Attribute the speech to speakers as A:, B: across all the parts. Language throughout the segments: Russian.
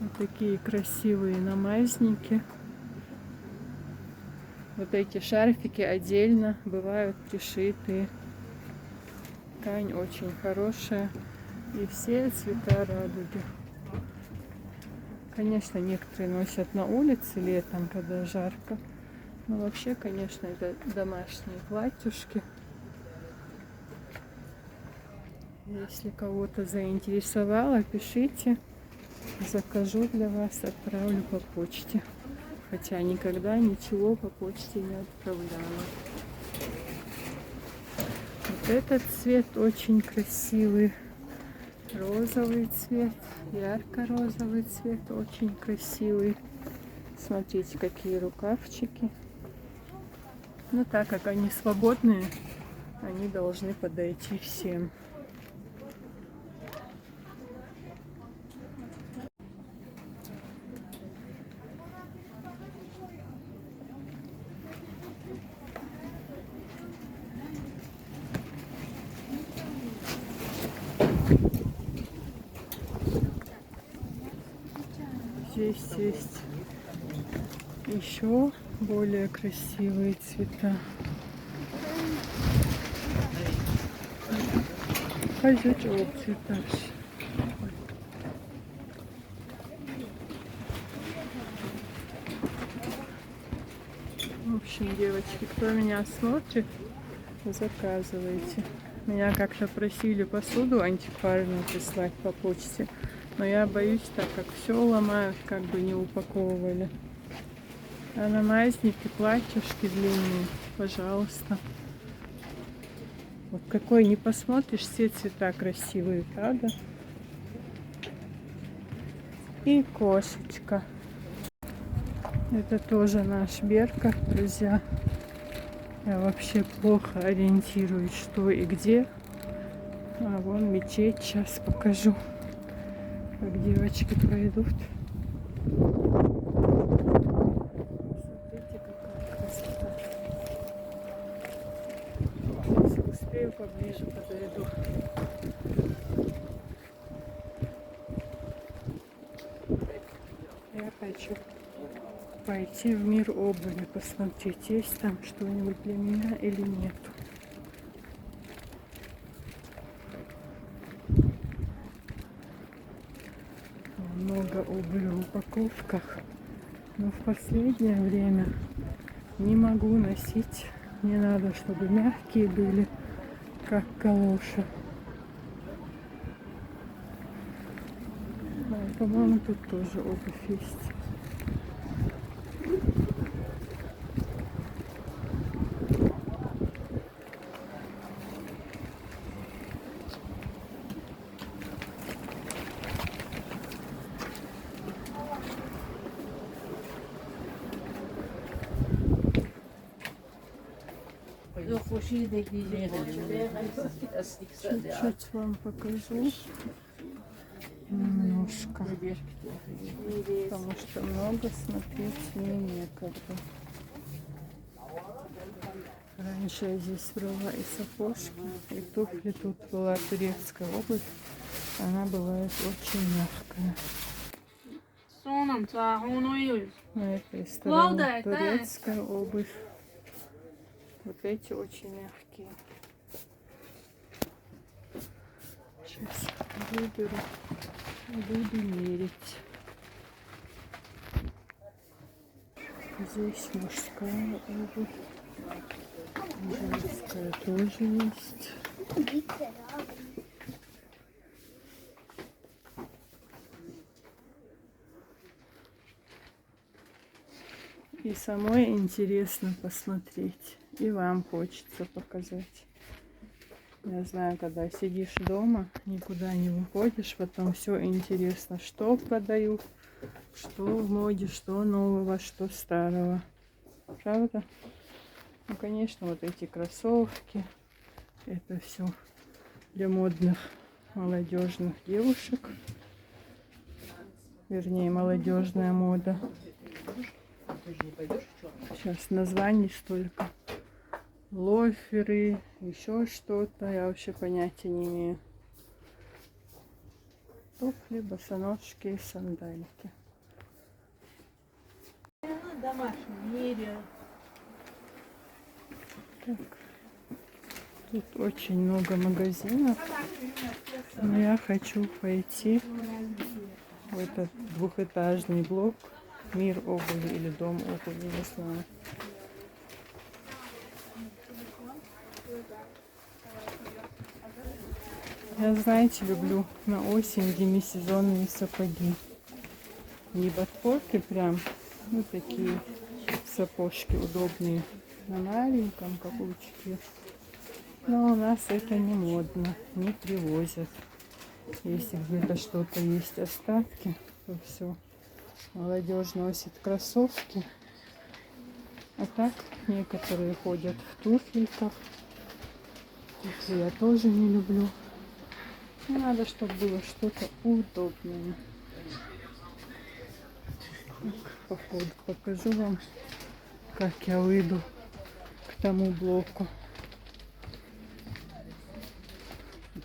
A: Вот такие красивые намазники. Вот эти шарфики отдельно бывают пришитые. Ткань очень хорошая. И все цвета радуги. Конечно, некоторые носят на улице летом, когда жарко. Но вообще, конечно, это домашние платьюшки. Если кого-то заинтересовало, пишите. Закажу для вас, отправлю по почте. Хотя никогда ничего по почте не отправляла. Вот этот цвет очень красивый. Розовый цвет, ярко-розовый цвет, очень красивый. Смотрите, какие рукавчики. Но так как они свободные, они должны подойти всем. Здесь есть еще более красивые цвета. Хозяйчик цвета. В общем, девочки, кто меня смотрит, заказывайте. Меня как-то просили посуду антикварную прислать по почте. Но я боюсь, так как все ломают, как бы не упаковывали. А намазники, платьюшки длинные, пожалуйста. Вот какой не посмотришь, все цвета красивые, правда? И кошечка. Это тоже наш Берка, друзья. Я вообще плохо ориентируюсь, что и где. А вон мечеть, сейчас покажу, как девочки пройдут. Смотрите, какая красота. Если успею, поближе подойду. Я хочу пойти в мир обуви, посмотреть, есть там что-нибудь для меня или нет. Много обуви в упаковках. Но в последнее время не могу носить. Не надо, чтобы мягкие были, как галоши. По-моему, тут тоже обувь есть. Чуть-чуть вам покажу. Немножко. Потому что много смотреть мне некогда. Раньше я здесь брала и сапожки, и туфли. Тут была турецкая обувь. Она бывает очень мягкая. На этой стороне турецкая обувь. Вот эти очень мягкие. Сейчас выберу, буду мерить. Здесь мужская обувь. Женская тоже есть. И самой интересно посмотреть. И вам хочется показать. Я знаю, когда сидишь дома, никуда не выходишь, потом все интересно, что продают, что в моде, что нового, что старого. Правда? Ну, конечно, вот эти кроссовки, это все для модных молодежных девушек. Вернее, молодежная мода. Сейчас названий столько. Лоферы, еще что-то. Я вообще понятия не имею. туфли, босоножки и сандалики. Так. Тут очень много магазинов, но я хочу пойти в этот двухэтажный блок «Мир обуви» или «Дом обуви», не знаю. Я, знаете, люблю на осень демисезонные сапоги. Не ботфорты прям, ну такие сапожки удобные на маленьком каблучке. Но у нас это не модно, не привозят. Если где-то что-то есть остатки, то все. Молодежь носит кроссовки. А так некоторые ходят в туфельках. Туфли я тоже не люблю. Надо, чтобы было что-то удобное. По ходу покажу вам, как я выйду к тому блоку.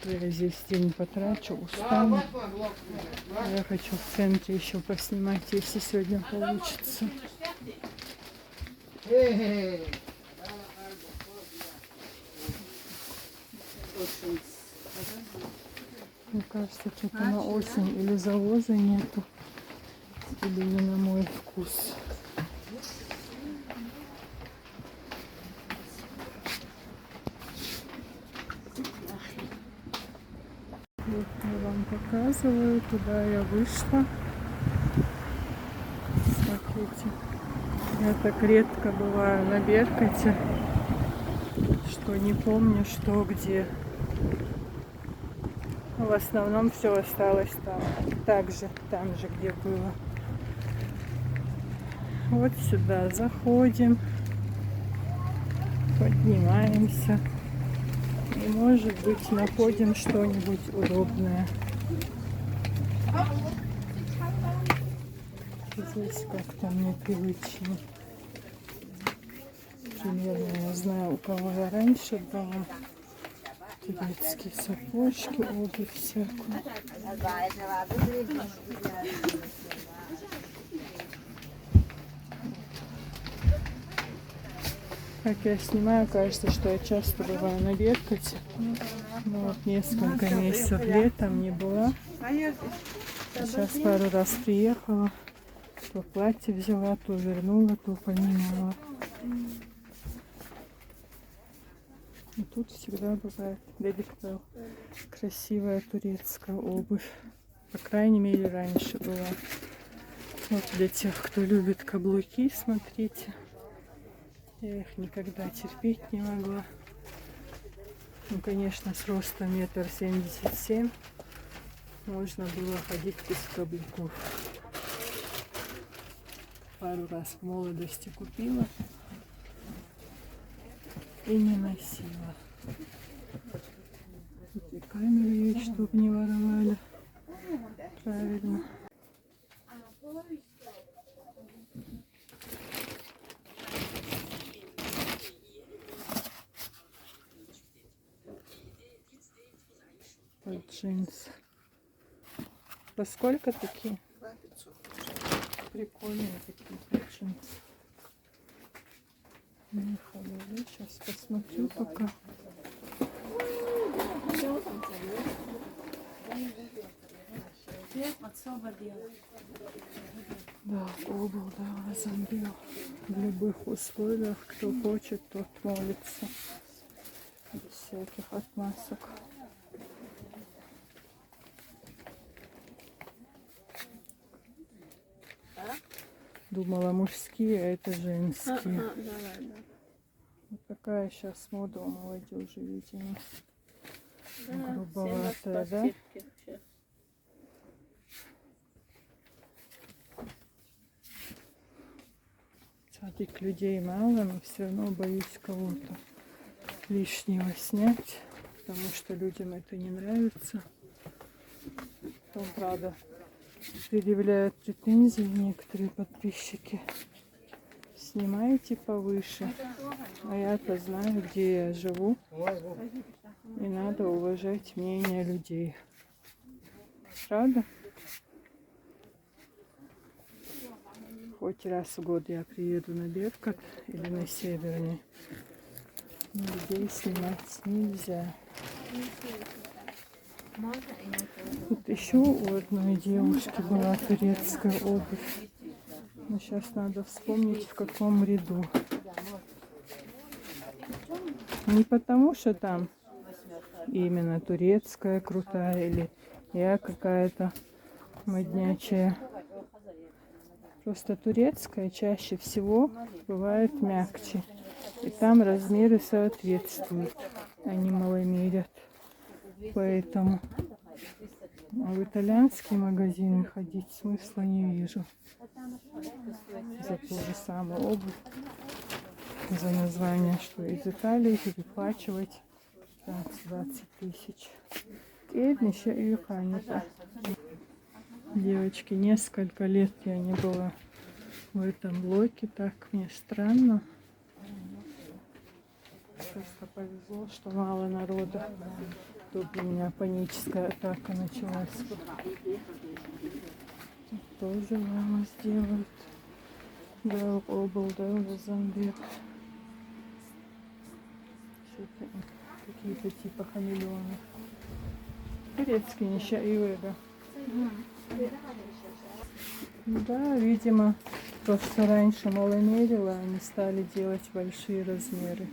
A: Я здесь день потрачу, устану. Я хочу в центре еще поснимать, если сегодня получится. Мне кажется, что-то на осень или завоза нету, или не на мой вкус. Вот я вам показываю, куда я вышла. Смотрите, я так редко бываю на Беркуте, что не помню, что где. В основном все осталось там, там же, где было. Вот сюда заходим, поднимаемся и, может быть, находим что-нибудь удобное. Здесь как-то мне привычнее. Примерно я знаю, у кого я раньше брала. Турецкие сапожки, обувь всякую. Как я снимаю, кажется, что я часто бываю на Беркуте. Ну, вот несколько месяцев летом не была. Сейчас пару раз приехала. То платье взяла, то вернула, то поменяла. И тут всегда бывает далеко красивая турецкая обувь. По крайней мере, раньше была. Вот для тех, кто любит каблуки, смотрите. Я их никогда терпеть не могла. Ну, конечно, с ростом 1,77 м можно было ходить без каблуков. Пару раз в молодости купила и не носила. Тут и камеры есть, чтобы не воровали. Правильно. Вот джинсы. Во сколько такие? Прикольные такие джинсы. Не ходили. Сейчас посмотрю пока. Да, обувь, да, Замбил. В любых условиях, кто хочет, тот молится. Без всяких отмазок. Думала мужские, а это женские. Вот такая сейчас мода у молодежи, видимо. Грубоватая, да? Садик людей мало, но все равно боюсь кого-то лишнего снять, потому что людям это не нравится. Потом, правда, предъявляют претензии некоторые подписчики. Снимайте повыше. А я-то знаю, где я живу. И надо уважать мнение людей. правда? Хоть раз в год я приеду на Беркут или на Северный. Но здесь снимать нельзя. Тут еще у одной девушки была турецкая обувь. Но сейчас надо вспомнить, в каком ряду. Не потому, что там именно турецкая крутая или я какая-то моднячая. Просто турецкая чаще всего бывает мягче. И там размеры соответствуют. Они маломерят. Поэтому в итальянские магазины ходить смысла не вижу. За ту же самую обувь. За название, что из Италии, переплачивать 20 тысяч. Еще и Ханика. Девочки, несколько лет я не была в этом блоке. Так мне странно. Просто повезло, что мало народа. Тут у меня паническая атака началась. Тут тоже мама сделают. Да, обл, да, Мозамбик. Какие-то типа хамелеоны. Турецкие нищаивые. Да, видимо, то, что раньше маломерило, они стали делать большие размеры.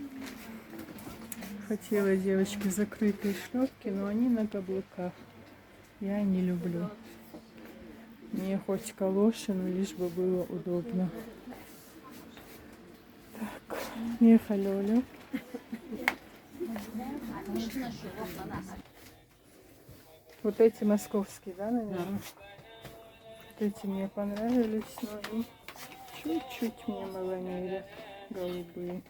A: Хотела девочки закрытые шлепки, но они на каблуках. Я не люблю. Мне хоть калоши, но лишь бы было удобно. Так, мехалёлю. Вот эти московские, да, наверное? Да. Вот эти мне понравились, но они чуть-чуть мне маломерят. Голубые.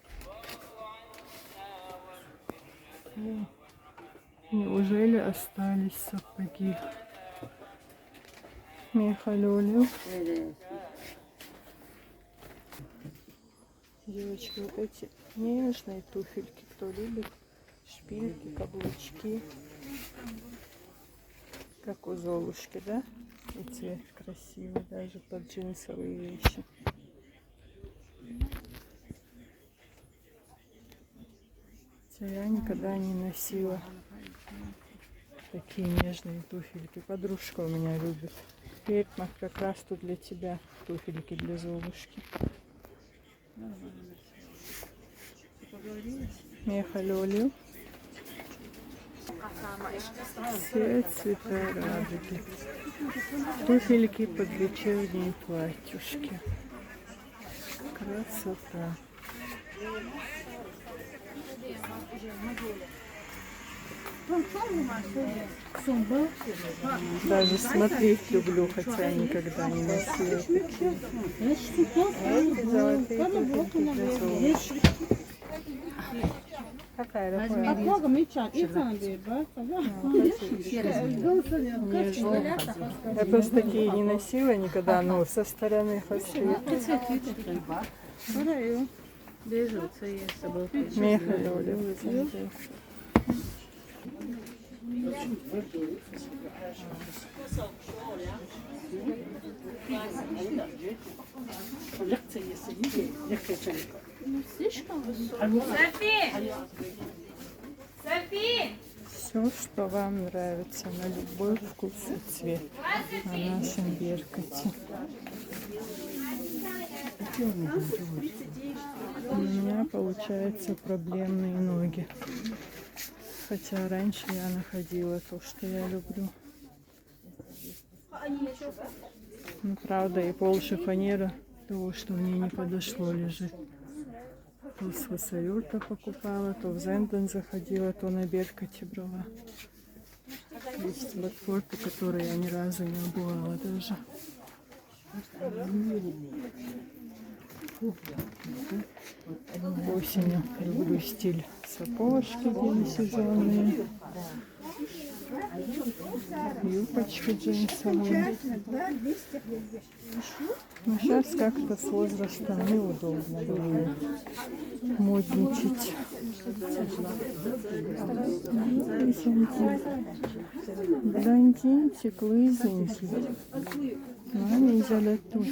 A: Неужели остались сапоги? Мехалёлю. Девочки, вот эти нежные туфельки, кто любит, шпильки, каблучки, как у Золушки, да? И цвет красивый, даже под джинсовые вещи. Хотя я никогда не носила такие нежные туфельки. Подружка у меня любит. Ведьма, как раз тут для тебя туфельки для Золушки. Мехалёлю. Все цвета радуги. Туфельки под вечерние платьюшки. Красота. Даже смотреть люблю, хотя никогда не носила такие. Золотые туфельки для Золушки. Какая такая? Я просто такие не носила никогда, но со стороны хочу. Мехалёлю. Все, что вам нравится, на любой вкус и цвет на нашем Беркуте. У меня получается проблемные ноги. Хотя раньше я находила то, что я люблю. Ну, правда, и пол шифонера того, что мне не подошло, лежит. То с Васаюрта покупала, то в Зенден заходила, то на Беркуте брала. Есть ботфорты, которые я ни разу не обувала даже. Осенью люблю стиль сапожки демисезонные. Юбочки джинсовые. Но сейчас как-то с возрастом неудобно бывает модничать. Блондинчик, лысенький. Маме взяли тут.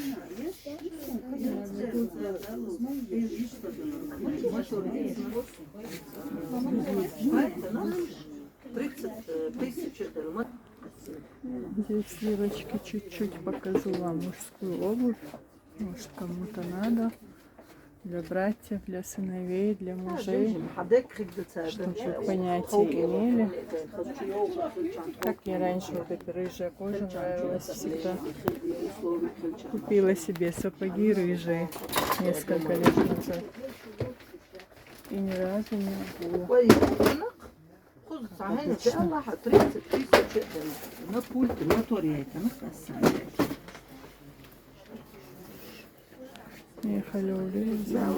A: Здесь девочки чуть-чуть покажу вам мужскую обувь. Может, кому-то надо. Для братьев, для сыновей, для мужей. Чтобы понятия имели. Как мне раньше вот эта рыжая кожа нравилась всегда. Купила себе сапоги рыжие несколько лет назад. И ни разу не было. Ехали в Рязань.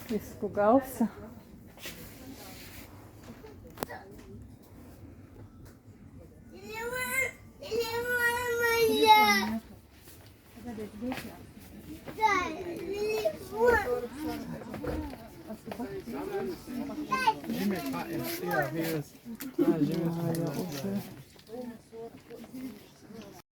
A: Испугался.
B: Jimmy,